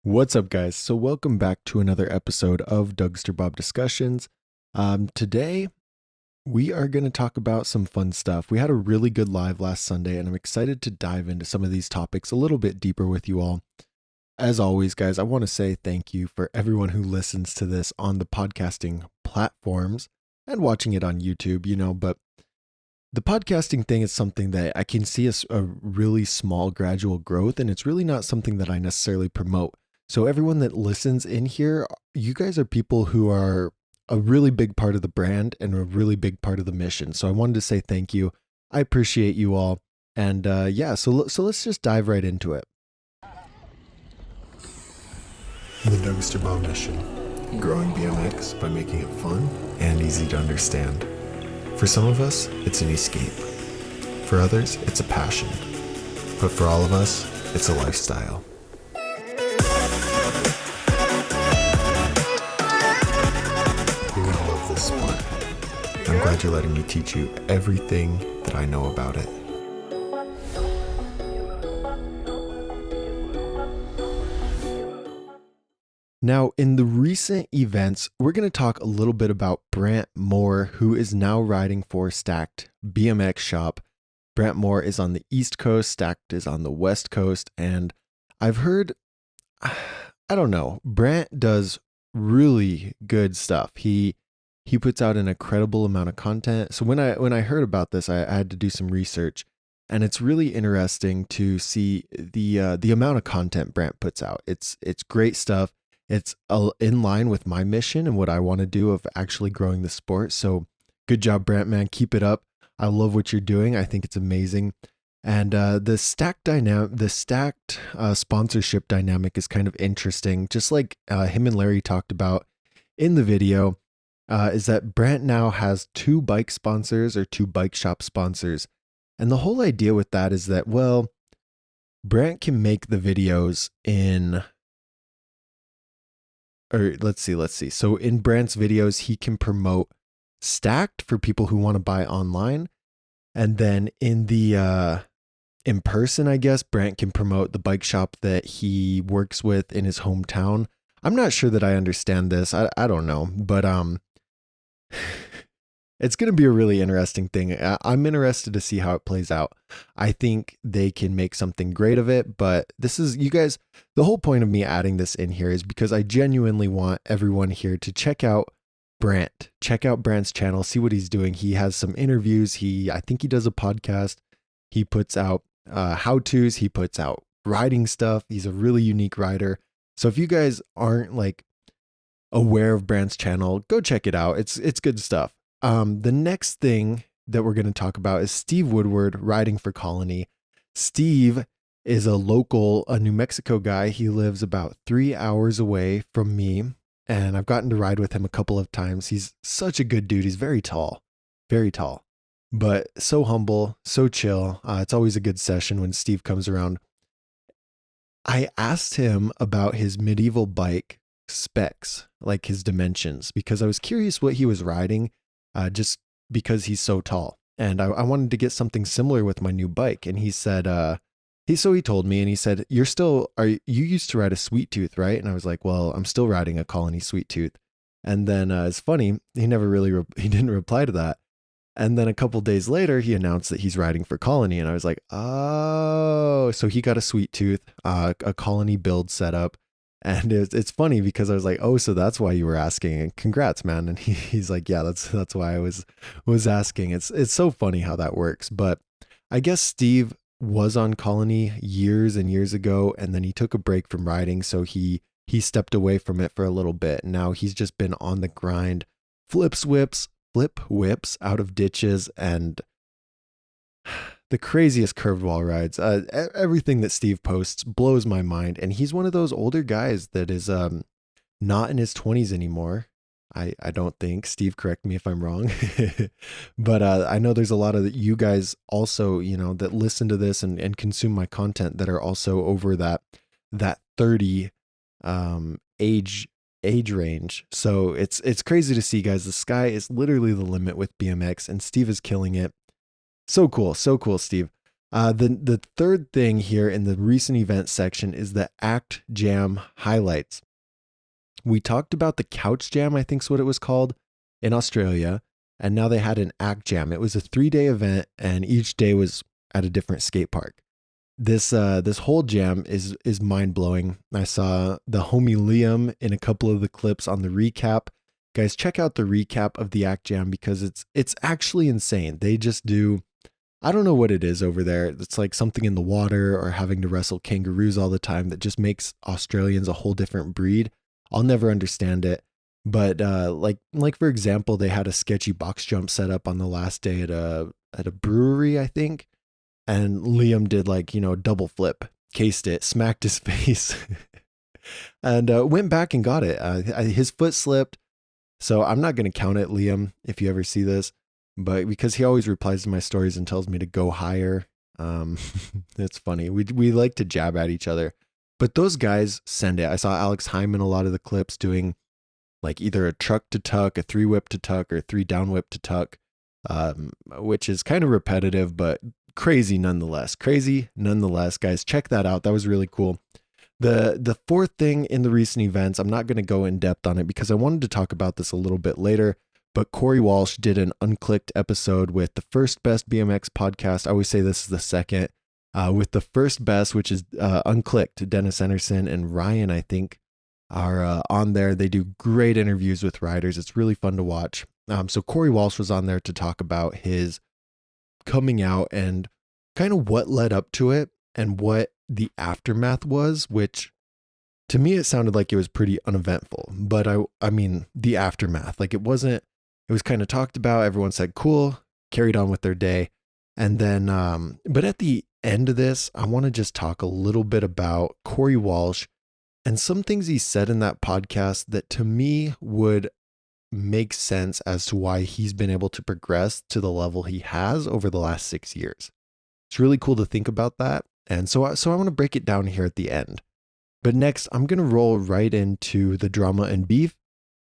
What's up, guys? So welcome back to another episode of Dougsterbob Discussions. Today, we are going to talk about some fun stuff. We had a really good live last Sunday, and I'm excited to dive into some of these topics a little bit deeper with you all. As always, guys, I want to say thank you for everyone who listens to this on the podcasting platforms and watching it on YouTube, but the podcasting thing is something that I can see as a really small gradual growth, and it's really not something that I necessarily promote. So everyone that listens in here, you guys are people who are a really big part of the brand and a really big part of the mission. So I wanted to say thank you. I appreciate you all. And so let's just dive right into it. The Dougsterbob mission. Growing BMX by making it fun and easy to understand. For some of us, it's an escape. For others, it's a passion. But for all of us, it's a lifestyle. You're gonna love this sport. I'm glad you're letting me teach you everything that I know about it. Now, in the recent events, we're going to talk a little bit about Brant Moore, who is now riding for Stacked BMX Shop. Brant Moore is on the East Coast, Stacked is on the West Coast, and I've heard, I don't know, Brant does really good stuff. He puts out an incredible amount of content. So when I heard about this, I had to do some research, and it's really interesting to see the amount of content Brant puts out. It's great stuff. It's in line with my mission and what I want to do of actually growing the sport. So good job, Brant, man. Keep it up. I love what you're doing. I think it's amazing. And the stacked sponsorship dynamic is kind of interesting. Just like him and Larry talked about in the video, is that Brant now has two bike sponsors or two bike shop sponsors. And the whole idea with that is that, well, Brant can make the videos let's see. So in Brant's videos, he can promote Stacked for people who want to buy online. And then in person, I guess, Brant can promote the bike shop that he works with in his hometown. I'm not sure that I understand this. I don't know, but it's going to be a really interesting thing. I'm interested to see how it plays out. I think they can make something great of it, but this is, you guys, the whole point of me adding this in here is because I genuinely want everyone here to check out Brant. Check out Brant's channel, see what he's doing. He has some interviews. I think he does a podcast. He puts out how-tos. He puts out riding stuff. He's a really unique rider. So if you guys aren't like aware of Brant's channel, go check it out. It's good stuff. The next thing that we're going to talk about is Steve Woodward riding for Colony. Steve is a New Mexico guy. He lives about 3 hours away from me, and I've gotten to ride with him a couple of times. He's such a good dude. He's very tall, but so humble, so chill. It's always a good session when Steve comes around. I asked him about his medieval bike specs, like his dimensions, because I was curious what he was riding. Just because he's so tall. And I wanted to get something similar with my new bike. And he said, he told me, and he said, you used to ride a Sweet Tooth, right? And I was like, well, I'm still riding a Colony Sweet Tooth. And then it's funny, he never really, he didn't reply to that. And then a couple days later, he announced that he's riding for Colony. And I was like, oh, so he got a Sweet Tooth, a Colony build setup. And it's funny because I was like, oh, so that's why you were asking, and congrats, man. And he's like, yeah, that's why I was asking. It's so funny how that works. But I guess Steve was on Colony years and years ago, and then he took a break from riding. So he stepped away from it for a little bit. Now he's just been on the grind, flip whips out of ditches and the craziest curved wall rides. Everything that Steve posts blows my mind. And he's one of those older guys that is not in his 20s anymore. I don't think. Steve, correct me if I'm wrong. But I know there's a lot of you guys also, that listen to this and consume my content that are also over that 30 age range. So it's crazy to see, guys. The sky is literally the limit with BMX, and Steve is killing it. So cool, Steve. The third thing here in the recent event section is the Act Jam highlights. We talked about the Couch Jam, I think is what it was called, in Australia, and now they had an Act Jam. It was a 3-day event, and each day was at a different skate park. This whole jam is mind blowing. I saw the homie Liam in a couple of the clips on the recap. Guys, check out the recap of the Act Jam because it's actually insane. They just do, I don't know what it is over there. It's like something in the water or having to wrestle kangaroos all the time that just makes Australians a whole different breed. I'll never understand it. But like for example, they had a sketchy box jump set up on the last day at a brewery, I think. And Liam did double flip, cased it, smacked his face, and went back and got it. His foot slipped. So I'm not going to count it, Liam, if you ever see this, but because he always replies to my stories and tells me to go higher. It's funny. We like to jab at each other, but those guys send it. I saw Alex Hyman a lot of the clips doing like either a truck to tuck, a 3-whip to tuck, or 3 down whip to tuck, which is kind of repetitive, but crazy nonetheless. Guys, check that out. That was really cool. The fourth thing in the recent events, I'm not going to go in depth on it because I wanted to talk about this a little bit later, but Corey Walsh did an Unclicked episode with the First Best BMX podcast. I always say this is the second, with the First Best, which is Unclicked. Dennis Anderson and Ryan, I think, are on there. They do great interviews with riders. It's really fun to watch. So Corey Walsh was on there to talk about his coming out and kind of what led up to it and what the aftermath was, which to me it sounded like it was pretty uneventful. But I mean the aftermath, like it was kind of talked about. Everyone said cool, carried on with their day. And then but at the end of this, I want to just talk a little bit about Corey Walsh and some things he said in that podcast that to me would make sense as to why he's been able to progress to the level he has over the last 6 years. It's really cool to think about that. And so I want to break it down here at the end. But next, I'm going to roll right into the drama and beef.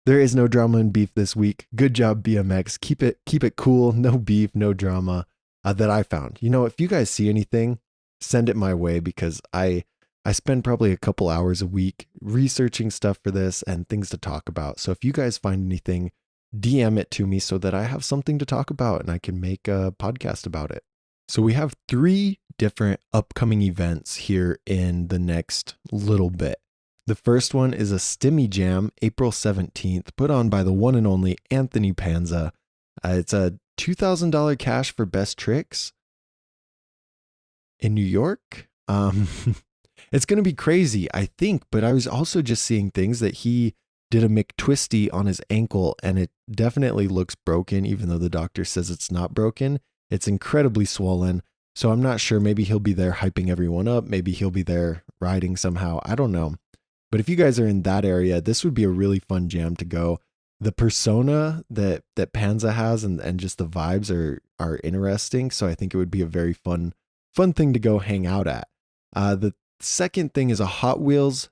There is no drama and beef this week. Good job, BMX. Keep it cool. No beef, no drama that I found. If you guys see anything, send it my way because I spend probably a couple hours a week researching stuff for this and things to talk about. So if you guys find anything, DM it to me so that I have something to talk about and I can make a podcast about it. So we have 3 different upcoming events here in the next little bit. The first one is a Stimmy Jam, April 17th, put on by the one and only Anthony Panza. It's a $2,000 cash for best tricks in New York. It's going to be crazy, I think, but I was also just seeing things that he did a McTwisty on his ankle and it definitely looks broken, even though the doctor says it's not broken. It's incredibly swollen. So I'm not sure. Maybe he'll be there hyping everyone up. Maybe he'll be there riding somehow. I don't know. But if you guys are in that area, this would be a really fun jam to go. The persona that Panza has and just the vibes are interesting. So I think it would be a very fun thing to go hang out at. The second thing is a Hot Wheels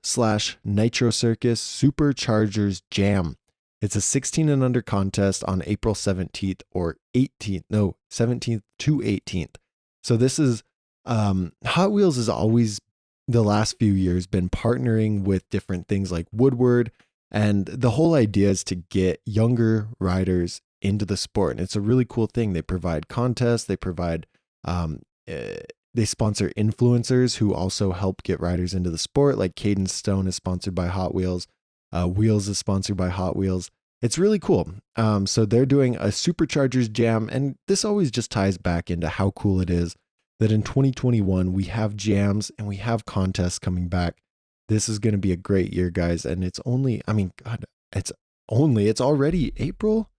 / Nitro Circus Superchargers Jam. It's a 16 and under contest on April 17th or 18th. No, 17th to 18th. So this is, Hot Wheels has always, the last few years, been partnering with different things like Woodward. And the whole idea is to get younger riders into the sport. And it's a really cool thing. They provide contests. They provide, they sponsor influencers who also help get riders into the sport. Like Caden Stone is sponsored by Hot Wheels. Wheels is sponsored by Hot Wheels. It's really cool. So they're doing a Superchargers Jam, and this always just ties back into how cool it is that in 2021 we have jams and we have contests coming back. This is going to be a great year, guys, and it's only, it's already April.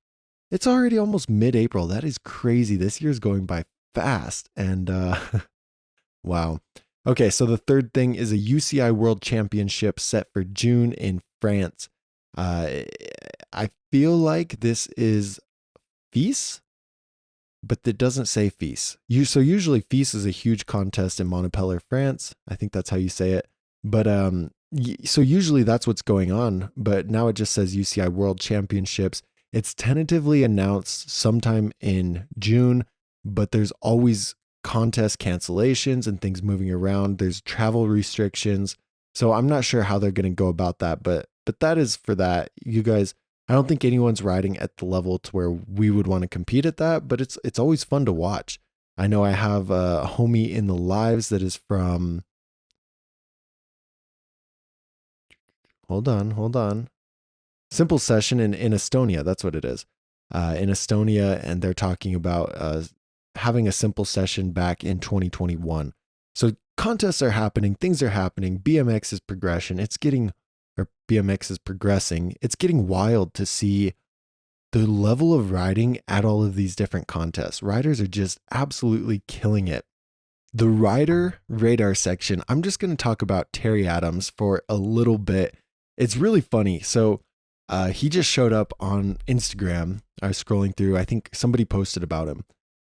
It's already almost mid-April. That is crazy. This year's going by fast, and wow. Okay, so the third thing is a UCI World Championship set for June in France. I feel like this is FIS, but it doesn't say FIS. So usually FIS is a huge contest in Montpellier, France. I think that's how you say it. But so usually that's what's going on. But now it just says UCI World Championships. It's tentatively announced sometime in June, but there's always contest cancellations and things moving around. There's travel restrictions. So I'm not sure how they're going to go about that, but that is for that. You guys, I don't think anyone's riding at the level to where we would want to compete at that, but it's always fun to watch. I know I have a homie in the lives that is from, hold on. Simple Session in Estonia. That's what it is. In Estonia, and they're talking about having a simple session back in 2021. So contests are happening, things are happening. BMX is BMX is progressing. It's getting wild to see the level of riding at all of these different contests. Riders are just absolutely killing it. The rider radar section, I'm just going to talk about Terry Adams for a little bit. It's really funny. So he just showed up on Instagram. I was scrolling through. I think somebody posted about him.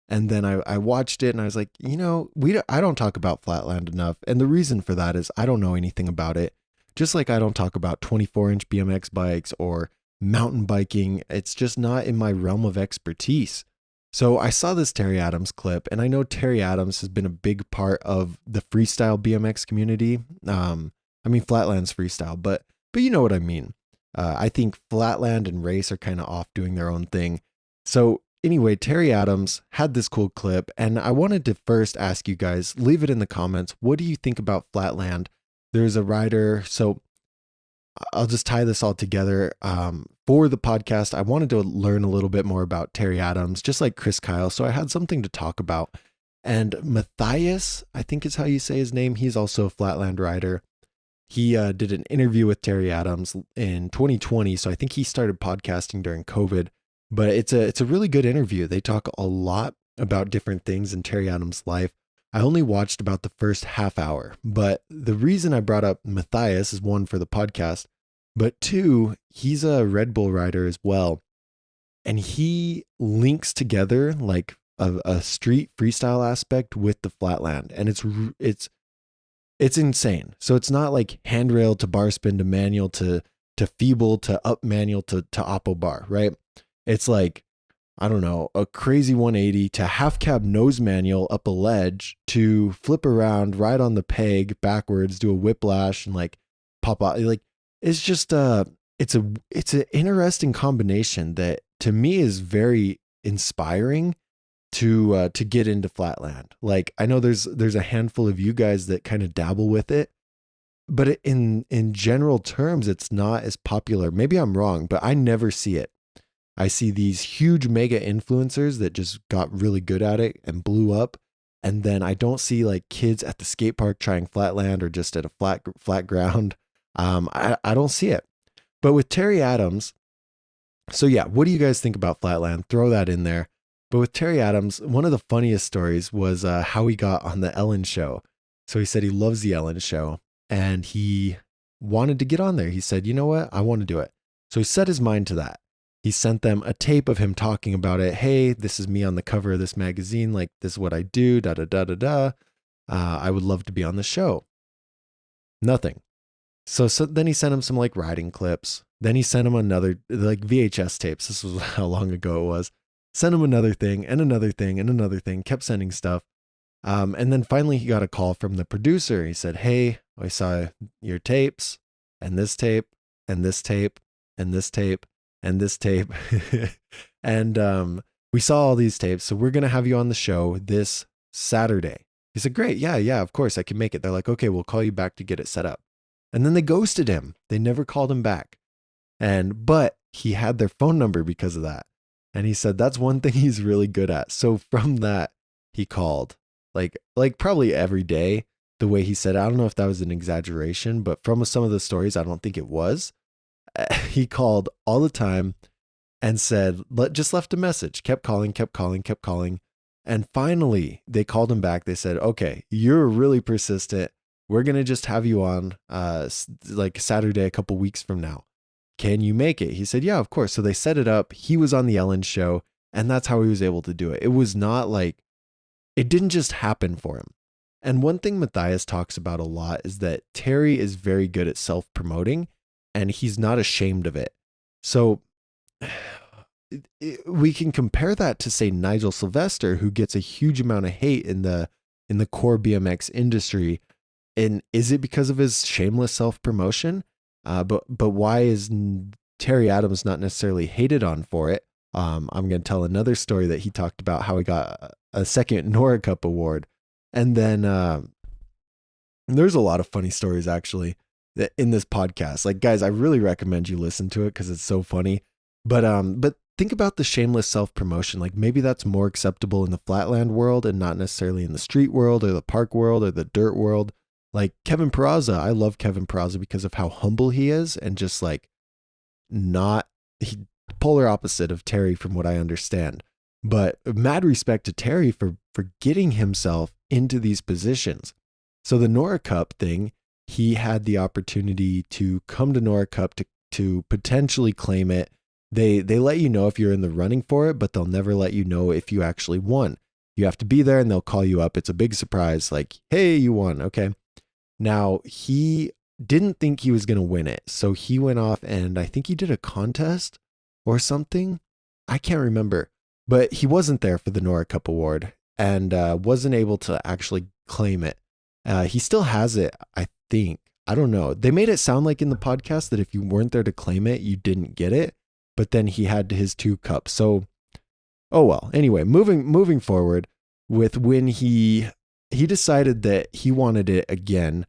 And then I watched it and I was like, I don't talk about Flatland enough. And the reason for that is I don't know anything about it. Just like I don't talk about 24-inch BMX bikes or mountain biking. It's just not in my realm of expertise. So I saw this Terry Adams clip, and I know Terry Adams has been a big part of the freestyle BMX community. Flatland's freestyle, but you know what I mean. I think Flatland and Race are kind of off doing their own thing. So anyway, Terry Adams had this cool clip, and I wanted to first ask you guys, leave it in the comments. What do you think about Flatland? There's a rider. So I'll just tie this all together. For the podcast, I wanted to learn a little bit more about Terry Adams, just like Chris Kyle. So I had something to talk about. And Matthias, I think is how you say his name. He's also a Flatland rider. He did an interview with Terry Adams in 2020. So I think he started podcasting during COVID, but it's a really good interview. They talk a lot about different things in Terry Adams' life. I only watched about the first half hour, but the reason I brought up Matthias is one, for the podcast, but two, he's a Red Bull rider as well. And he links together like a street freestyle aspect with the Flatland. And it's insane. So it's not like handrail to bar spin to manual to feeble to up manual to oppo bar, right? It's like, I don't know, a crazy 180 to half cab nose manual up a ledge to flip around, ride on the peg backwards, do a whiplash and like pop out. Like it's just it's an interesting combination that to me is very inspiring to get into Flatland. Like I know there's a handful of you guys that kind of dabble with it, but in general terms, it's not as popular. Maybe I'm wrong, but I never see it. I see these huge mega influencers that just got really good at it and blew up. And then I don't see like kids at the skate park trying Flatland or just at a flat ground. I don't see it. But with Terry Adams, so yeah, what do you guys think about Flatland? Throw that in there. But with Terry Adams, one of the funniest stories was how he got on the Ellen show. So he said he loves the Ellen show and he wanted to get on there. He said, you know what? I want to do it. So he set his mind to that. He sent them a tape of him talking about it. Hey, this is me on the cover of this magazine. Like, this is what I do. Da da da da da. I would love to be on the show. Nothing. So then he sent him some like riding clips. Then he sent him another like VHS tapes. This was how long ago it was. Sent him another thing and another thing and another thing. Kept sending stuff. And then finally he got a call from the producer. He said, hey, I saw your tapes and this tape and this tape and this tape and this tape. And we saw all these tapes. So we're going to have you on the show this Saturday. He said, great. Yeah, of course I can make it. They're like, okay, we'll call you back to get it set up. And then they ghosted him. They never called him back. But he had their phone number because of that. And he said, that's one thing he's really good at. So from that, he called like probably every day. The way he said, I don't know if that was an exaggeration, but from some of the stories, I don't think it was. He called all the time and said, just left a message, kept calling. And finally they called him back. They said, okay, you're really persistent. We're going to just have you on like Saturday, a couple weeks from now. Can you make it? He said, yeah, of course. So they set it up. He was on the Ellen show and that's how he was able to do it. It was not like, it didn't just happen for him. And one thing Matthias talks about a lot is that Terry is very good at self-promoting and he's not ashamed of it. So we can compare that to, say, Nigel Sylvester, who gets a huge amount of hate in the core BMX industry. And is it because of his shameless self-promotion? But why is Terry Adams not necessarily hated on for it? I'm going to tell another story that he talked about how he got a second Nora Cup award. And then there's a lot of funny stories actually that in this podcast. Like, guys, I really recommend you listen to it because it's so funny. But think about the shameless self-promotion. Like, maybe that's more acceptable in the flatland world and not necessarily in the street world or the park world or the dirt world. Like Kevin Peraza, I love Kevin Peraza because of how humble he is and just like polar opposite of Terry from what I understand. But mad respect to Terry for getting himself into these positions. So the Nora Cup thing, he had the opportunity to come to Nora Cup to potentially claim it. They let you know if you're in the running for it, but they'll never let you know if you actually won. You have to be there and they'll call you up. It's a big surprise, like, hey, you won. Okay. Now, he didn't think he was going to win it. So he went off and I think he did a contest or something. I can't remember. But he wasn't there for the Nora Cup award and wasn't able to actually claim it. He still has it, I think. I don't know. They made it sound like in the podcast that if you weren't there to claim it, you didn't get it. But then he had his 2 cups. So, oh well. Anyway, moving forward with when he decided that he wanted it again.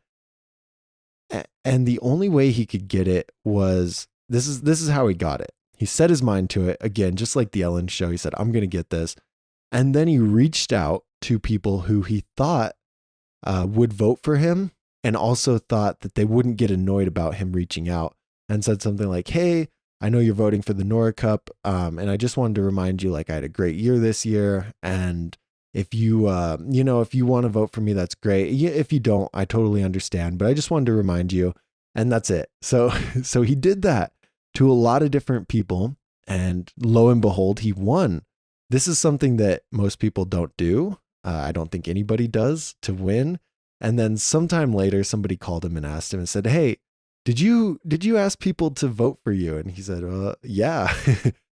And the only way he could get it was, this is how he got it. He set his mind to it again, just like the Ellen show. He said, I'm going to get this. And then he reached out to people who he thought would vote for him and also thought that they wouldn't get annoyed about him reaching out, and said something like, hey, I know you're voting for the Nora Cup. And I just wanted to remind you, like, I had a great year this year. And if you, if you want to vote for me, that's great. If you don't, I totally understand, but I just wanted to remind you, and that's it. So he did that to a lot of different people, and lo and behold, he won. This is something that most people don't do. I don't think anybody does, to win. And then sometime later, somebody called him and asked him and said, hey, did you ask people to vote for you? And he said, yeah,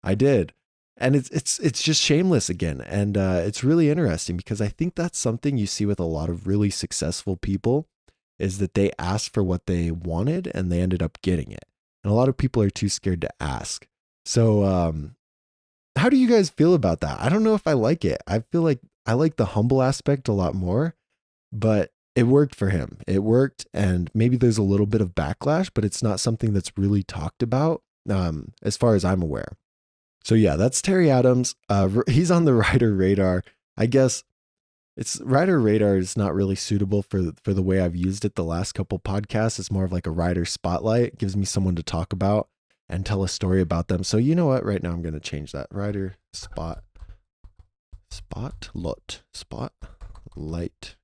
I did. And it's just shameless again. And it's really interesting because I think that's something you see with a lot of really successful people, is that they asked for what they wanted and they ended up getting it. And a lot of people are too scared to ask. So how do you guys feel about that? I don't know if I like it. I feel like I like the humble aspect a lot more, but it worked for him. It worked. And maybe there's a little bit of backlash, but it's not something that's really talked about as far as I'm aware. So yeah, that's Terry Adams. He's on the Rider Radar. I guess it's Rider Radar is not really suitable for the way I've used it the last couple podcasts. It's more of like a Rider Spotlight. It gives me someone to talk about and tell a story about them. So you know what? Right now I'm going to change that. Rider Spotlight.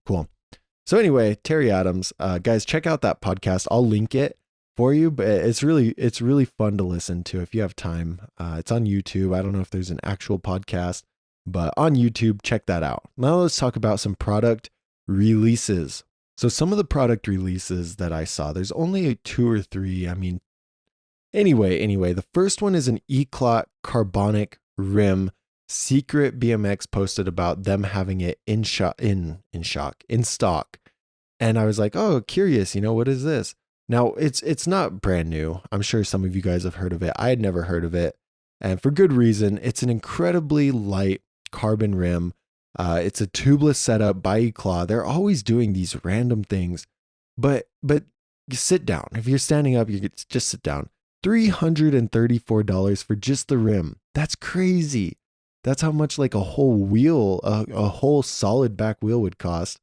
Cool. So anyway, Terry Adams, guys, check out that podcast. I'll link it for you, but it's really fun to listen to if you have time. It's on YouTube. I don't know if there's an actual podcast, but on YouTube, check that out. Now let's talk about some product releases. So some of the product releases that I saw, there's only 2 or 3. I mean, anyway, the first one is an Eclat Carbonic rim. Secret BMX posted about them having it in stock. And I was like, oh, curious, what is this? Now, it's not brand new. I'm sure some of you guys have heard of it. I had never heard of it. And for good reason. It's an incredibly light carbon rim. It's a tubeless setup by Eclat. They're always doing these random things. But you sit down. If you're standing up, you could just sit down. $334 for just the rim. That's crazy. That's how much like a whole wheel, a whole solid back wheel would cost,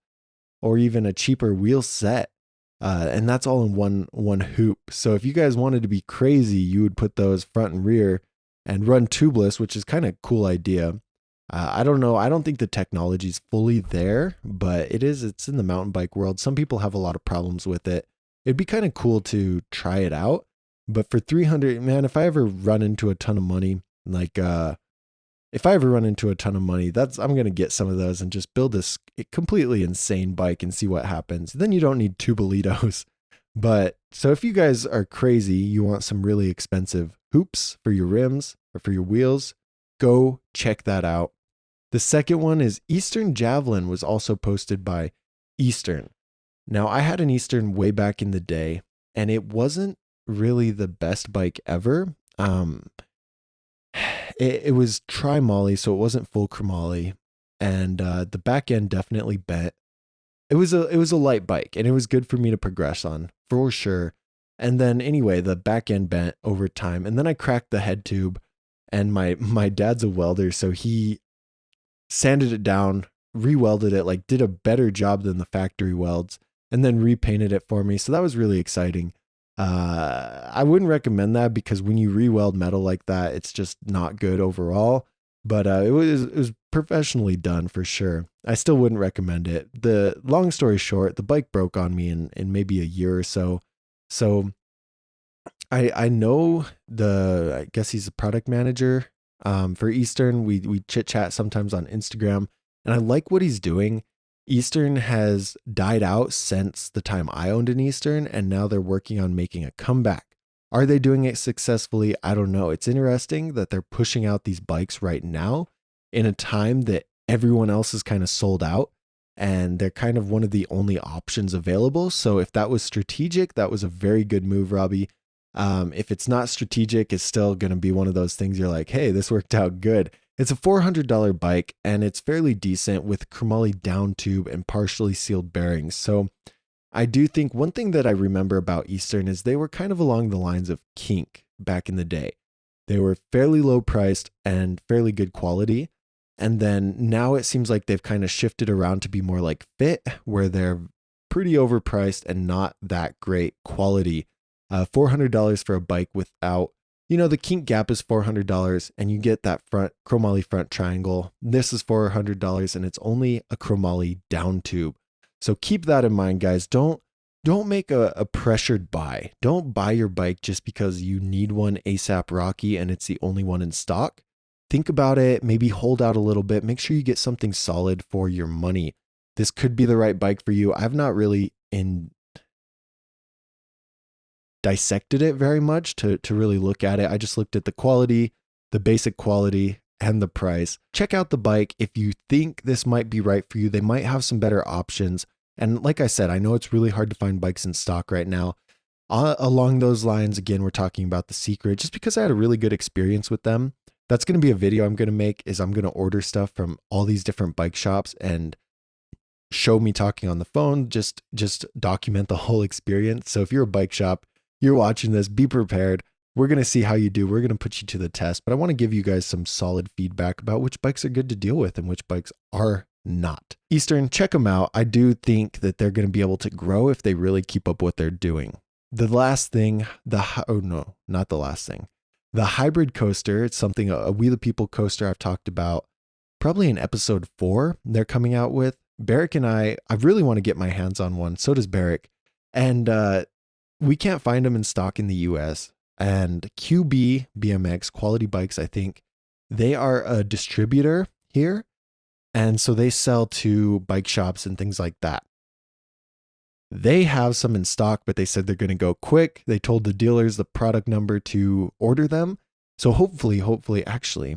or even a cheaper wheel set. And that's all in one hoop. So if you guys wanted to be crazy, you would put those front and rear and run tubeless, which is kind of a cool idea. I don't know. I don't think the technology is fully there, but it's in the mountain bike world. Some people have a lot of problems with it. It'd be kind of cool to try it out. But for 300, man, if I ever run into a ton of money, I'm going to get some of those and just build this completely insane bike and see what happens. Then you don't need tubalitos. But so if you guys are crazy, you want some really expensive hoops for your rims or for your wheels, Go check that out. The second one is Eastern Javelin, was also posted by Eastern. Now, I had an Eastern way back in the day, and it wasn't really the best bike ever. It was tri-molly, so it wasn't full chromoly, and the back end definitely bent. It was a light bike, and it was good for me to progress on for sure. And then anyway, the back end bent over time, and then I cracked the head tube. And my dad's a welder, so he sanded it down, re-welded it, like did a better job than the factory welds, and then repainted it for me. So that was really exciting. I wouldn't recommend that because when you re-weld metal like that, it's just not good overall. But it was professionally done for sure. I still wouldn't recommend it. The long story short, the bike broke on me in maybe a year or so. So I know I guess he's a product manager for Eastern. We chit chat sometimes on Instagram, and I like what he's doing. Eastern has died out since the time I owned an Eastern, and now they're working on making a comeback. Are they doing it successfully? I don't know. It's interesting that they're pushing out these bikes right now in a time that everyone else is kind of sold out, and they're kind of one of the only options available. So if that was strategic, that was a very good move, Robbie. If it's not strategic, it's still going to be one of those things you're like, hey, this worked out good. It's a $400 bike, and it's fairly decent with chromoly down tube and partially sealed bearings. So I do think one thing that I remember about Eastern is they were kind of along the lines of Kink back in the day. They were fairly low priced and fairly good quality. And then now it seems like they've kind of shifted around to be more like Fit, where they're pretty overpriced and not that great quality. $400 for a bike without, the Kink Gap is $400 and you get that front chromoly front triangle. This is $400 and it's only a chromoly down tube. So keep that in mind, guys. Don't make a pressured buy. Don't buy your bike just because you need one ASAP Rocky and it's the only one in stock. Think about it, maybe hold out a little bit. Make sure you get something solid for your money. This could be the right bike for you. I've not really dissected it very much to really look at it. I just looked at the quality, the basic quality, and the price. Check out the bike. If you think this might be right for you, they might have some better options. And like I said, I know it's really hard to find bikes in stock right now. Along those lines, again, we're talking about the Secret, just because I had a really good experience with them. That's going to be a video I'm going to make, is I'm going to order stuff from all these different bike shops and show me talking on the phone, just document the whole experience. So if you're a bike shop, you're watching this, be prepared. We're going to see how you do. We're going to put you to the test, but I want to give you guys some solid feedback about which bikes are good to deal with and which bikes are not. Eastern, check them out. I do think that they're going to be able to grow if they really keep up what they're doing. The last thing, not the last thing. The hybrid coaster, it's something, a We the People coaster I've talked about probably in episode 4 they're coming out with. Barrick and I really want to get my hands on one. So does Barrick. And we can't find them in stock in the US. And QB BMX, Quality Bikes, I think, they are a distributor here. And so they sell to bike shops and things like that. They have some in stock, but they said they're going to go quick. They told the dealers the product number to order them. So hopefully, actually,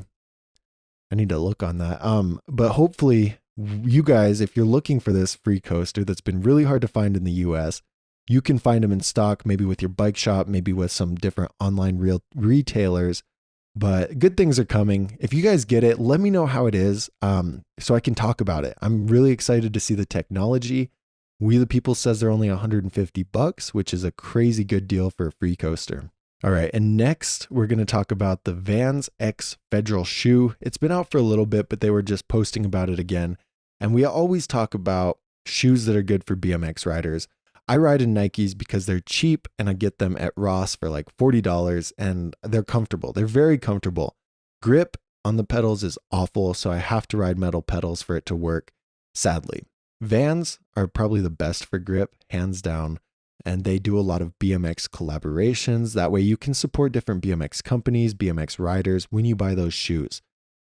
I need to look on that. But hopefully you guys, if you're looking for this free coaster that's been really hard to find in the US, you can find them in stock, maybe with your bike shop, maybe with some different online retailers. But good things are coming. If you guys get it, let me know how it is, so I can talk about it. I'm really excited to see the technology. We the People says they're only $150, which is a crazy good deal for a free coaster. All right, and next we're going to talk about the Vans X Federal shoe. It's been out for a little bit, but they were just posting about it again. And we always talk about shoes that are good for BMX riders. I ride in Nikes because they're cheap and I get them at Ross for like $40 and they're comfortable. They're very comfortable. Grip on the pedals is awful, so I have to ride metal pedals for it to work, sadly. Vans are probably the best for grip, hands down, and they do a lot of BMX collaborations. That way you can support different BMX companies, BMX riders when you buy those shoes.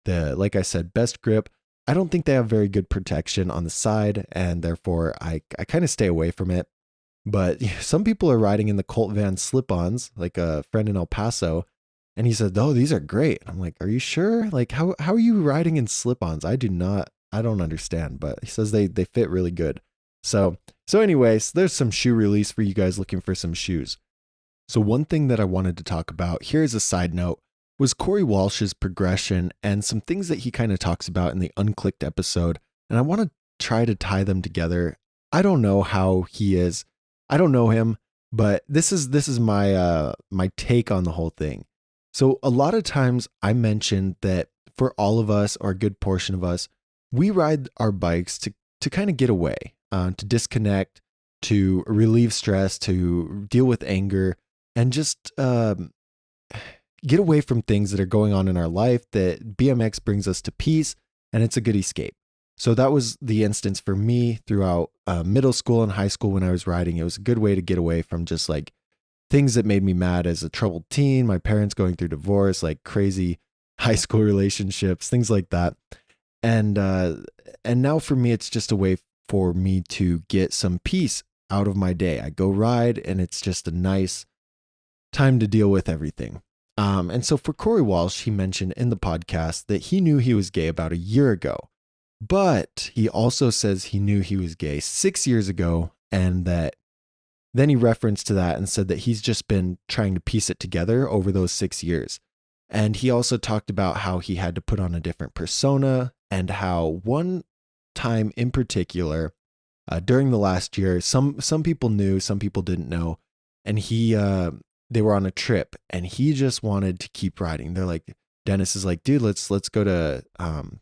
Like I said, best grip. I don't think they have very good protection on the side, and therefore I kind of stay away from it. But some people are riding in the Colt Van slip-ons, like a friend in El Paso. And he said, "Oh, these are great." I'm like, "Are you sure? Like, how are you riding in slip-ons? I don't understand." But he says they fit really good. So anyways, there's some shoe release for you guys looking for some shoes. So one thing that I wanted to talk about here as a side note was Corey Walsh's progression and some things that he kind of talks about in the Unclicked episode. And I want to try to tie them together. I don't know how he is. I don't know him, but this is my my take on the whole thing. So a lot of times I mentioned that for all of us, or a good portion of us, we ride our bikes to kind of get away, to disconnect, to relieve stress, to deal with anger, and just get away from things that are going on in our life. That BMX brings us to peace, and it's a good escape. So that was the instance for me throughout middle school and high school when I was riding. It was a good way to get away from just like things that made me mad as a troubled teen, my parents going through divorce, like crazy high school relationships, things like that. And now for me, it's just a way for me to get some peace out of my day. I go ride, and it's just a nice time to deal with everything. And so for Corey Walsh, he mentioned in the podcast that he knew he was gay about a year ago, but he also says he knew he was gay 6 years ago, and that then he referenced to that and said that he's just been trying to piece it together over those 6 years. And he also talked about how he had to put on a different persona, and how one time in particular, during the last year, some people knew, some people didn't know, and they were on a trip, and he just wanted to keep riding. They're like, Dennis is like, "Dude, let's go to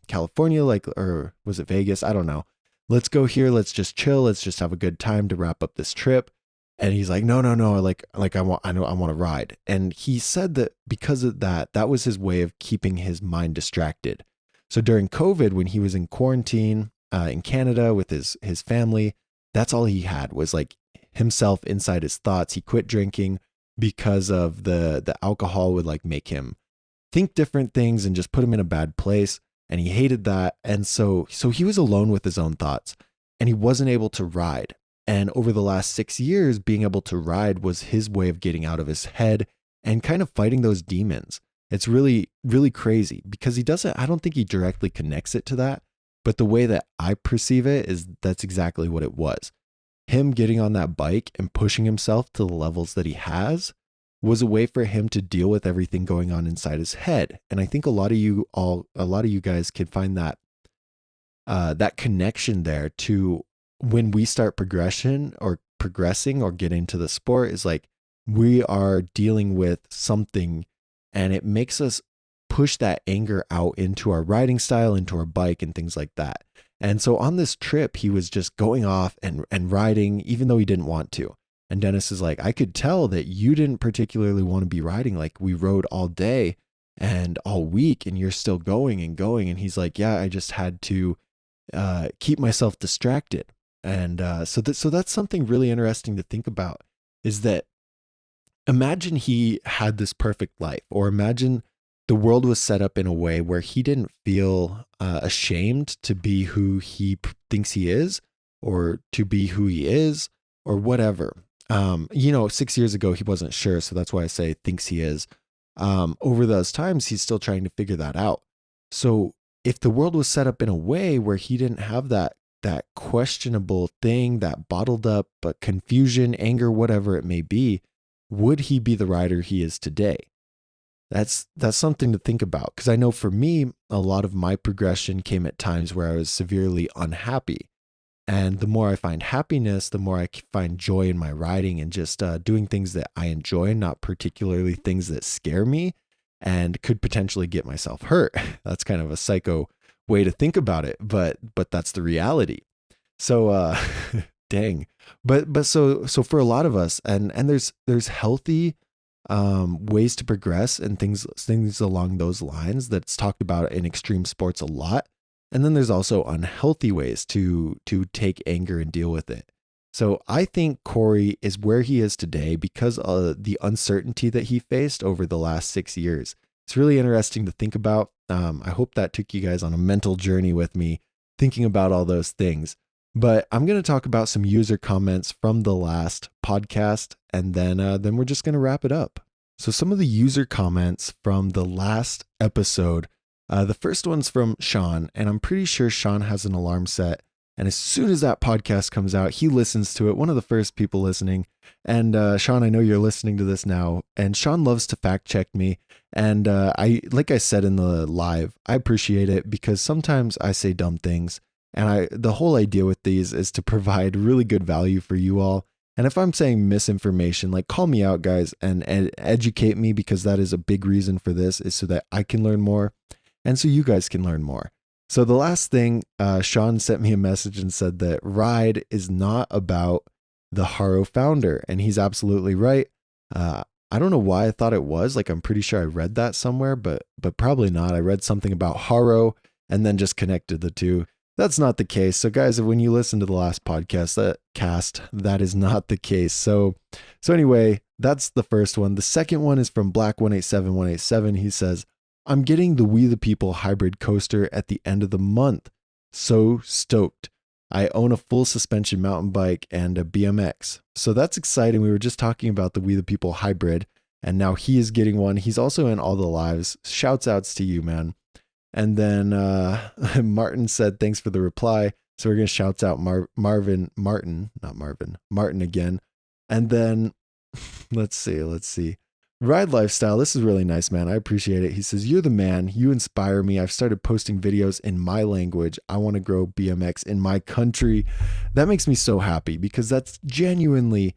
California, like, or was it Vegas? I don't know. Let's go here. Let's just chill. Let's just have a good time to wrap up this trip." And he's like, "No. Like I want to ride." And he said that because of that, that was his way of keeping his mind distracted. So during COVID, when he was in quarantine in Canada with his family, that's all he had was like himself inside his thoughts. He quit drinking because of the alcohol would like make him think different things and just put him in a bad place. And he hated that. And so he was alone with his own thoughts, and he wasn't able to ride. And over the last 6 years, being able to ride was his way of getting out of his head and kind of fighting those demons. It's really, really crazy because I don't think he directly connects it to that. But the way that I perceive it is that's exactly what it was. Him getting on that bike and pushing himself to the levels that he has was a way for him to deal with everything going on inside his head. And I think a lot of you guys can find that that connection there to when we start progressing or get into the sport, is like we are dealing with something, and it makes us push that anger out into our riding style, into our bike, and things like that. And so on this trip, he was just going off and riding, even though he didn't want to. And Dennis is like, "I could tell that you didn't particularly want to be riding. Like, we rode all day and all week, and you're still going and going." And he's like, "Yeah, I just had to keep myself distracted." And so that's something really interesting to think about, is that imagine he had this perfect life, or imagine the world was set up in a way where he didn't feel ashamed to be who he thinks he is, or to be who he is, or whatever. 6 years ago, he wasn't sure. So that's why I say thinks he is. Over those times, he's still trying to figure that out. So if the world was set up in a way where he didn't have that questionable thing, that bottled up confusion, anger, whatever it may be, would he be the rider he is today? That's something to think about, because I know for me, a lot of my progression came at times where I was severely unhappy. And the more I find happiness, the more I find joy in my riding, and just doing things that I enjoy, not particularly things that scare me and could potentially get myself hurt. That's kind of a psycho way to think about it, but that's the reality. So dang. But so for a lot of us, and there's healthy ways to progress and things along those lines that's talked about in extreme sports a lot. And then there's also unhealthy ways to take anger and deal with it. So I think Corey is where he is today because of the uncertainty that he faced over the last 6 years. It's really interesting to think about. I hope that took you guys on a mental journey with me, thinking about all those things. But I'm going to talk about some user comments from the last podcast, and then we're just going to wrap it up. So some of the user comments from the last episode, the first one's from Sean, and I'm pretty sure Sean has an alarm set. And as soon as that podcast comes out, he listens to it. One of the first people listening. And Sean, I know you're listening to this now. And Sean loves to fact check me. And like I said in the live, I appreciate it because sometimes I say dumb things. And the whole idea with these is to provide really good value for you all. And if I'm saying misinformation, like call me out, guys, and educate me, because that is a big reason for this, is so that I can learn more and so you guys can learn more. So the last thing, Sean sent me a message and said that Ride is not about the Haro founder. And he's absolutely right. I don't know why I thought it was. Like, I'm pretty sure I read that somewhere, but probably not. I read something about Haro and then just connected the two. That's not the case. So guys, when you listen to the last podcast, that is not the case. So anyway, that's the first one. The second one is from Black187187. He says, I'm getting the We the People hybrid coaster at the end of the month. So stoked. I own a full suspension mountain bike and a BMX. So that's exciting. We were just talking about the We the People hybrid, and now he is getting one. He's also in all the lives. Shouts outs to you, man. And then Martin said, thanks for the reply. So we're going to shout out Martin again. And then let's see. Ride Lifestyle. This is really nice, man. I appreciate it. He says, you're the man. You inspire me. I've started posting videos in my language. I want to grow BMX in my country. That makes me so happy, because that's genuinely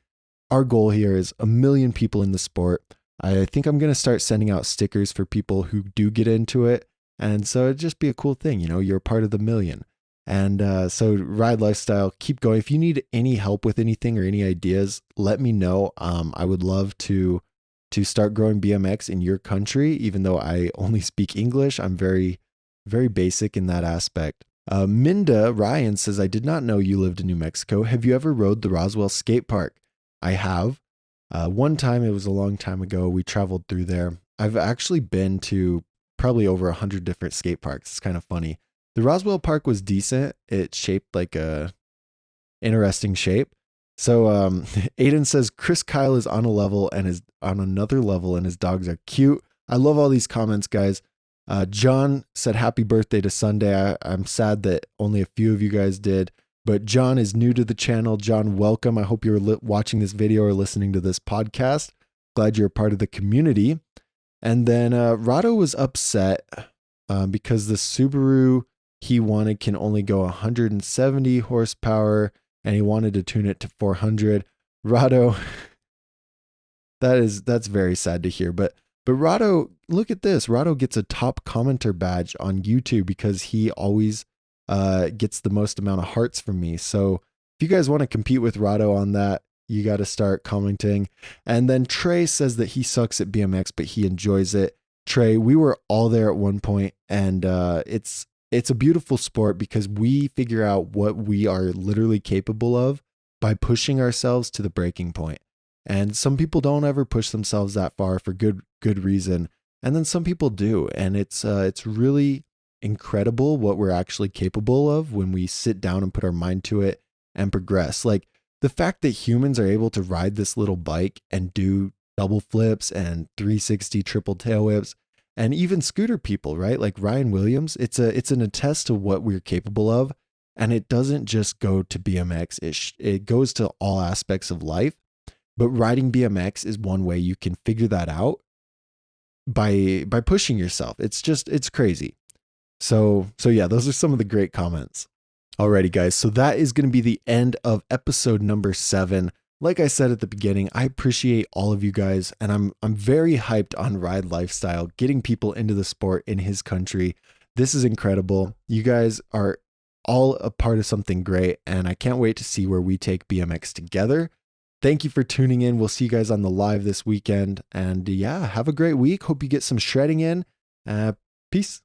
our goal here, is 1 million people in the sport. I think I'm going to start sending out stickers for people who do get into it. And so it'd just be a cool thing. You're a part of the 1 million. And so Ride Lifestyle, keep going. If you need any help with anything or any ideas, let me know. I would love to start growing BMX in your country, even though I only speak English. I'm very, very basic in that aspect. Minda Ryan says, I did not know you lived in New Mexico. Have you ever rode the Roswell skate park? I have. One time, it was a long time ago, we traveled through there. I've actually been to probably over 100 different skate parks. It's kind of funny. The Roswell park was decent. It's shaped like a interesting shape. So Aiden says Chris Kyle is on another level and his dogs are cute. I love all these comments, guys. John said happy birthday to Sunday. I'm sad that only a few of you guys did, but John is new to the channel. John, welcome. I hope you're watching this video or listening to this podcast. Glad you're a part of the community. And then Rado was upset because the Subaru he wanted can only go 170 horsepower, and he wanted to tune it to 400. Rado, that's very sad to hear. But Rado, look at this. Rado gets a top commenter badge on YouTube because he always gets the most amount of hearts from me. So if you guys want to compete with Rado on that, you got to start commenting. And then Trey says that he sucks at BMX, but he enjoys it. Trey, we were all there at one point, and it's a beautiful sport because we figure out what we are literally capable of by pushing ourselves to the breaking point. And some people don't ever push themselves that far for good reason. And then some people do. And it's really incredible what we're actually capable of when we sit down and put our mind to it and progress. Like, the fact that humans are able to ride this little bike and do double flips and 360 triple tail whips, and even scooter people, right? Like Ryan Williams, it's an attest to what we're capable of. And it doesn't just go to BMX. It goes to all aspects of life. But riding BMX is one way you can figure that out by pushing yourself. It's crazy. So yeah, those are some of the great comments. Alrighty, guys. So that is going to be the end of episode number 7. Like I said at the beginning, I appreciate all of you guys, and I'm very hyped on Ride Lifestyle, getting people into the sport in his country. This is incredible. You guys are all a part of something great, and I can't wait to see where we take BMX together. Thank you for tuning in. We'll see you guys on the live this weekend, and yeah, have a great week. Hope you get some shredding in. Peace.